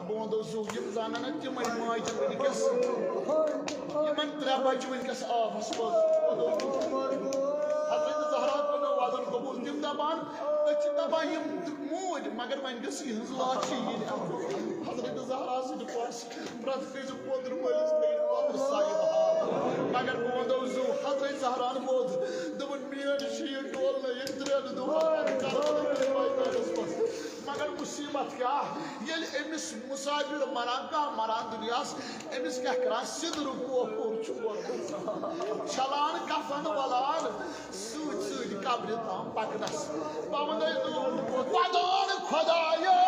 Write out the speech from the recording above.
बोंदो जू जाना ना तम माज वनकस त्रे बच्चे वनकस आफस हजरत जहरा को वादन कबूल तम दपान दपान मूज मगर वन गस लाश हजरत जहरा सस प्रत कस पोदर मलिस मगर बोंदो जू हजरत जहरा वोत दोपन मेन शीर डोल त्रेन मगर मुसीबत क्या अमिस मुसाफिर मरान कह मरान दुनियास अमिस क्या करान सिदर पोपुर चलान कफन वलान सूद सूद कब्र ताम पकनस पवन खुदाया